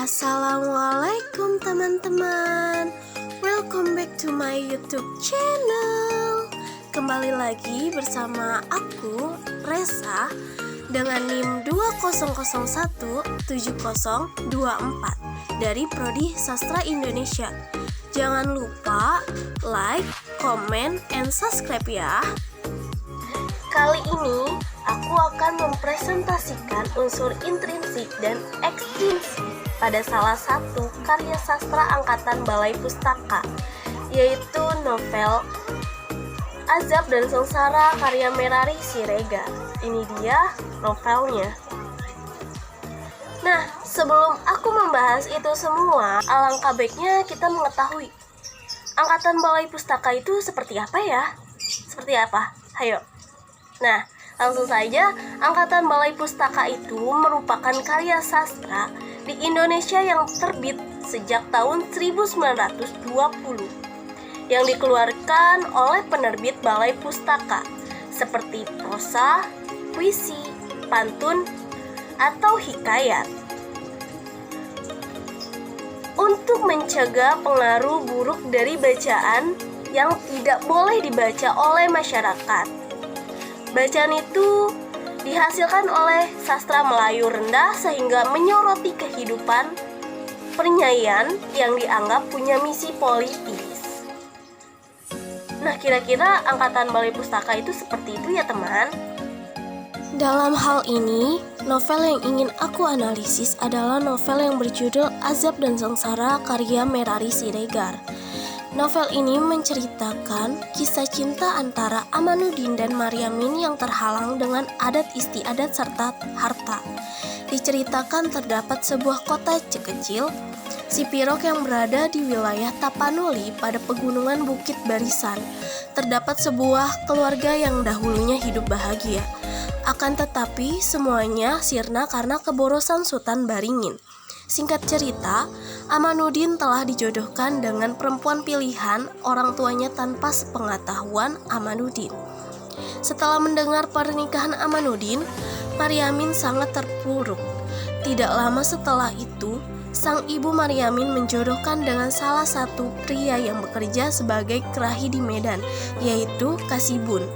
Assalamualaikum teman-teman. Welcome back to my YouTube channel. Kembali lagi bersama aku, Resa, dengan NIM 20017024 dari Prodi Sastra Indonesia. Jangan lupa like, comment, and subscribe ya. Kali ini aku akan mempresentasikan unsur intrinsik dan ekstrinsik pada salah satu karya sastra angkatan Balai Pustaka, yaitu novel Azab dan Sengsara karya Merari Siregar. Ini dia novelnya. Nah, sebelum aku membahas itu semua, alangkah baiknya kita mengetahui angkatan Balai Pustaka itu seperti apa ya? Seperti apa? Hayo. Nah, langsung saja, Angkatan Balai Pustaka itu merupakan karya sastra di Indonesia yang terbit sejak tahun 1920 yang dikeluarkan oleh penerbit Balai Pustaka seperti prosa, puisi, pantun, atau hikayat. Untuk mencegah pengaruh buruk dari bacaan yang tidak boleh dibaca oleh masyarakat, bacaan itu dihasilkan oleh sastra Melayu rendah sehingga menyoroti kehidupan pernyataan yang dianggap punya misi politis. Nah, kira-kira Angkatan Balai Pustaka itu seperti itu ya teman? Dalam hal ini, novel yang ingin aku analisis adalah novel yang berjudul Azab dan Sengsara karya Merari Siregar. Novel ini menceritakan kisah cinta antara Amanuddin dan Maryamin yang terhalang dengan adat istiadat serta harta. Diceritakan terdapat sebuah kota kecil, Sipirok, yang berada di wilayah Tapanuli pada pegunungan Bukit Barisan. Terdapat sebuah keluarga yang dahulunya hidup bahagia. Akan tetapi semuanya sirna karena keborosan Sultan Baringin. Singkat cerita, Amanuddin telah dijodohkan dengan perempuan pilihan orang tuanya tanpa sepengetahuan Amanuddin. Setelah mendengar pernikahan Amanuddin, Maryamin sangat terpuruk. Tidak lama setelah itu, sang ibu Maryamin menjodohkan dengan salah satu pria yang bekerja sebagai kerahi di Medan, yaitu Kasibun.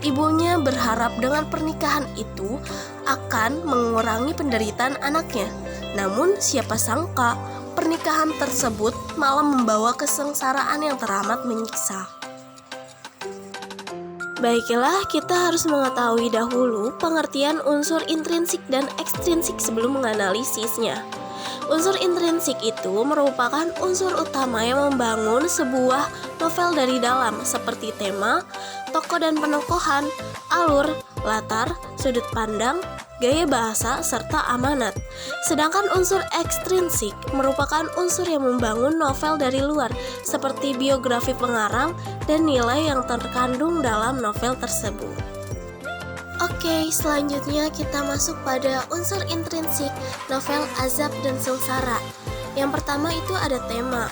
Ibunya berharap dengan pernikahan itu akan mengurangi penderitaan anaknya. Namun siapa sangka pernikahan tersebut malah membawa kesengsaraan yang teramat menyiksa. Baiklah, kita harus mengetahui dahulu pengertian unsur intrinsik dan ekstrinsik sebelum menganalisisnya. Unsur intrinsik itu merupakan unsur utama yang membangun sebuah novel dari dalam, seperti tema, tokoh dan penokohan, alur, latar, sudut pandang, gaya bahasa, serta amanat. Sedangkan unsur ekstrinsik merupakan unsur yang membangun novel dari luar, seperti biografi pengarang dan nilai yang terkandung dalam novel tersebut. Oke, selanjutnya kita masuk pada unsur intrinsik novel Azab dan Sengsara. Yang pertama itu ada tema.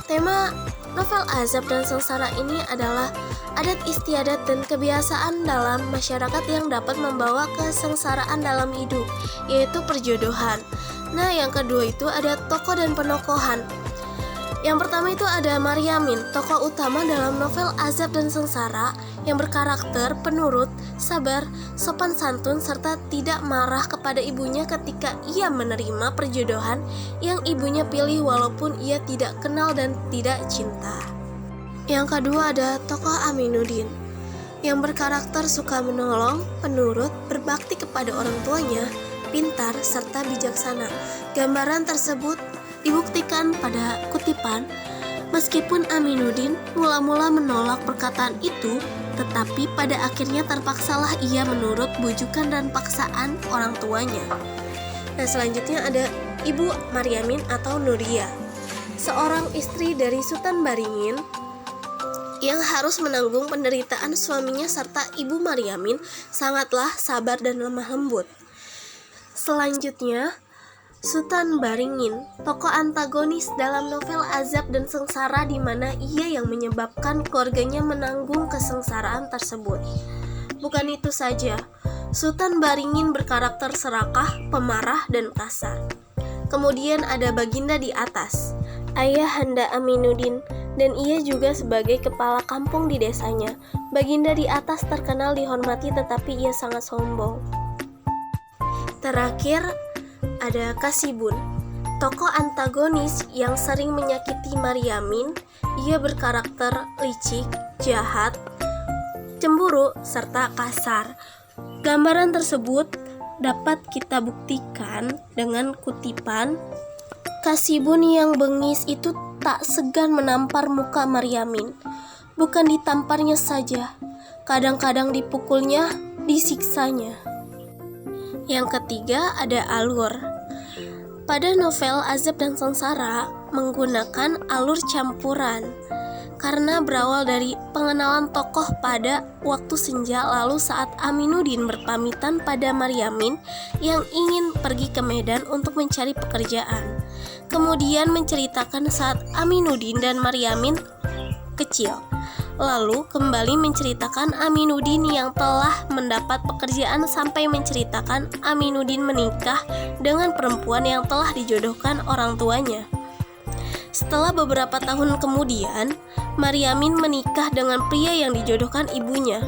Tema novel Azab dan Sengsara ini adalah adat istiadat dan kebiasaan dalam masyarakat yang dapat membawa kesengsaraan dalam hidup, yaitu perjodohan. Nah, yang kedua itu ada tokoh dan penokohan. Yang pertama itu ada Maryamin, tokoh utama dalam novel Azab dan Sengsara, yang berkarakter penurut, sabar, sopan santun, serta tidak marah kepada ibunya ketika ia menerima perjodohan yang ibunya pilih walaupun ia tidak kenal dan tidak cinta. Yang kedua ada tokoh Aminuddin, yang berkarakter suka menolong, penurut, berbakti kepada orang tuanya, pintar, serta bijaksana. Gambaran tersebut dibuktikan pada kutipan, meskipun Aminuddin mula-mula menolak perkataan itu, tetapi pada akhirnya terpaksalah ia menurut bujukan dan paksaan orang tuanya. Nah, selanjutnya ada Ibu Maryamin atau Nuria, seorang istri dari Sultan Baringin yang harus menanggung penderitaan suaminya, serta Ibu Maryamin sangatlah sabar dan lemah lembut. Selanjutnya, Sultan Baringin, tokoh antagonis dalam novel Azab dan Sengsara, di mana ia yang menyebabkan keluarganya menanggung kesengsaraan tersebut. Bukan itu saja, Sultan Baringin berkarakter serakah, pemarah, dan kasar. Kemudian ada Baginda di atas, Ayahanda Aminuddin, dan ia juga sebagai kepala kampung di desanya. Baginda di atas terkenal dihormati tetapi ia sangat sombong. Terakhir ada Kasibun, tokoh antagonis yang sering menyakiti Maryamin. Ia berkarakter licik, jahat, cemburu, serta kasar. Gambaran tersebut dapat kita buktikan dengan kutipan, Kasibun yang bengis itu tak segan menampar muka Maryamin. Bukan ditamparnya saja, kadang-kadang dipukulnya, disiksanya. Yang ketiga ada Alur. Pada novel Azab dan Sengsara menggunakan alur campuran karena berawal dari pengenalan tokoh pada waktu senja, lalu saat Aminuddin berpamitan pada Maryamin yang ingin pergi ke Medan untuk mencari pekerjaan. Kemudian menceritakan saat Aminuddin dan Maryamin kecil. Lalu kembali menceritakan Aminuddin yang telah mendapat pekerjaan sampai menceritakan Aminuddin menikah dengan perempuan yang telah dijodohkan orang tuanya. Setelah beberapa tahun kemudian, Maryamin menikah dengan pria yang dijodohkan ibunya.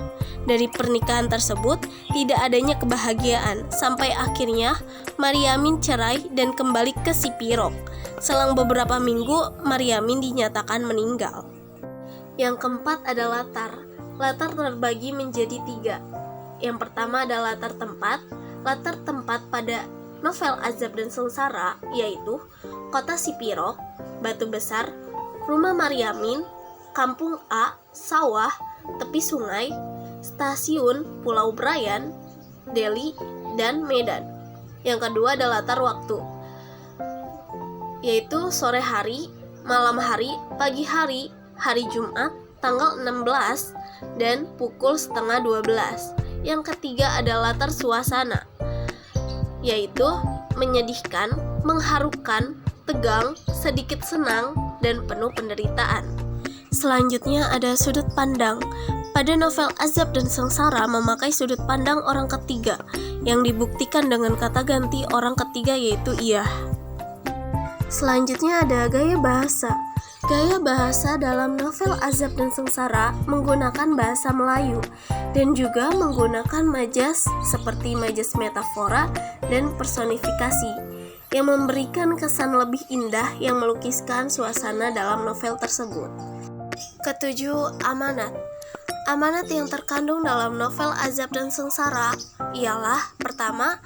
Dari pernikahan tersebut tidak adanya kebahagiaan, sampai akhirnya Maryamin cerai dan kembali ke Sipirok. Selang beberapa minggu, Maryamin dinyatakan meninggal. Yang keempat ada latar. Latar terbagi menjadi 3. Yang pertama ada latar tempat. Latar tempat pada novel Azab dan Sengsara yaitu kota Sipirok, Batu Besar, rumah Maryamin, kampung A, sawah, tepi sungai, stasiun Pulau Brayan, Delhi, dan Medan. Yang kedua ada latar waktu, yaitu sore hari, malam hari, pagi hari, hari Jumat, tanggal 16, dan pukul setengah 12. Yang ketiga ada latar suasana, yaitu menyedihkan, mengharukan, tegang, sedikit senang, dan penuh penderitaan. Selanjutnya ada sudut pandang. Pada novel Azab dan Sengsara memakai sudut pandang orang ketiga yang dibuktikan dengan kata ganti orang ketiga yaitu ia. Selanjutnya ada gaya bahasa. Gaya bahasa dalam novel Azab dan Sengsara menggunakan bahasa Melayu dan juga menggunakan majas seperti majas metafora dan personifikasi yang memberikan kesan lebih indah yang melukiskan suasana dalam novel tersebut. Ketujuh, amanat. Amanat yang terkandung dalam novel Azab dan Sengsara ialah: pertama,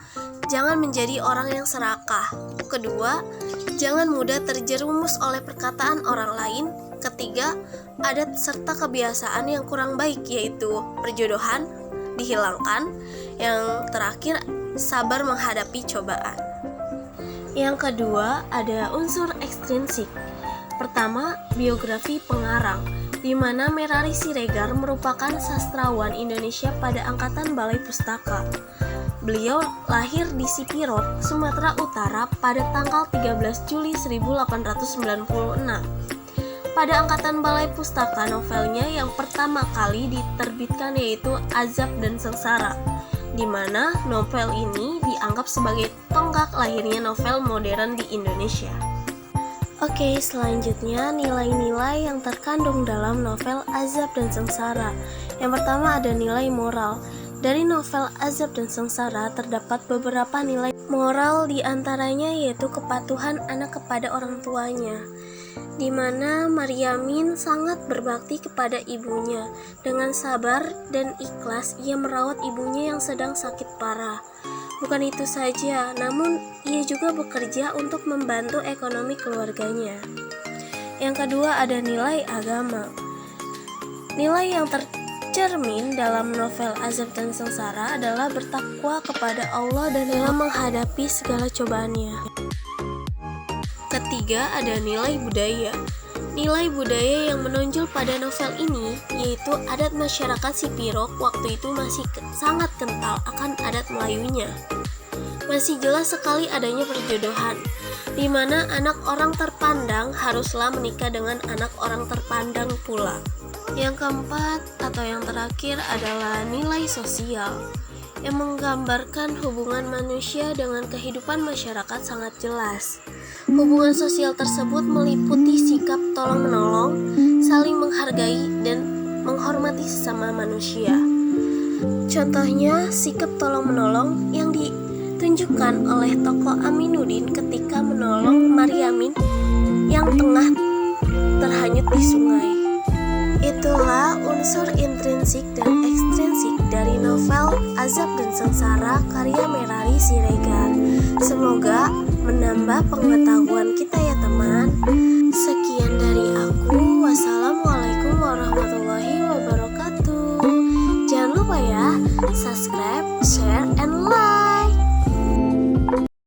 jangan menjadi orang yang serakah. Kedua, jangan mudah terjerumus oleh perkataan orang lain. Ketiga, adat serta kebiasaan yang kurang baik yaitu perjodohan dihilangkan. Yang terakhir, sabar menghadapi cobaan. Yang kedua, ada unsur ekstrinsik. Pertama, biografi pengarang, di mana Merari Siregar merupakan sastrawan Indonesia pada angkatan Balai Pustaka. Beliau lahir di Sipirot, Sumatera Utara pada tanggal 13 Juli 1896. Pada angkatan Balai Pustaka, novelnya yang pertama kali diterbitkan yaitu Azab dan Sengsara, di mana novel ini dianggap sebagai tonggak lahirnya novel modern di Indonesia. Oke, selanjutnya nilai-nilai yang terkandung dalam novel Azab dan Sengsara. Yang pertama ada nilai moral. Dari novel Azab dan Sengsara terdapat beberapa nilai moral, diantaranya yaitu kepatuhan anak kepada orang tuanya, di mana Maryamin sangat berbakti kepada ibunya. Dengan sabar dan ikhlas ia merawat ibunya yang sedang sakit parah. Bukan itu saja, namun ia juga bekerja untuk membantu ekonomi keluarganya. Yang kedua ada nilai agama. Nilai yang tercermin dalam novel Azab dan Sengsara adalah bertakwa kepada Allah dan dalam menghadapi segala cobaannya. Ketiga ada nilai budaya. Nilai budaya yang menonjol pada novel ini yaitu adat masyarakat Sipirok waktu itu masih sangat kental akan adat Melayunya. Masih jelas sekali adanya perjodohan, di mana anak orang terpandang haruslah menikah dengan anak orang terpandang pula. Yang keempat atau yang terakhir adalah nilai sosial, yang menggambarkan hubungan manusia dengan kehidupan masyarakat sangat jelas. Hubungan sosial tersebut meliputi sikap tolong-menolong, saling menghargai, dan menghormati sesama manusia. Contohnya, sikap tolong-menolong yang ditunjukkan oleh tokoh Aminuddin ketika menolong Maryamin yang tengah terhanyut di sungai. Itulah unsur intrinsik dan ekstrinsik dari novel Azab dan Sengsara karya Merari Siregar. Semoga menambah pengetahuan kita ya teman.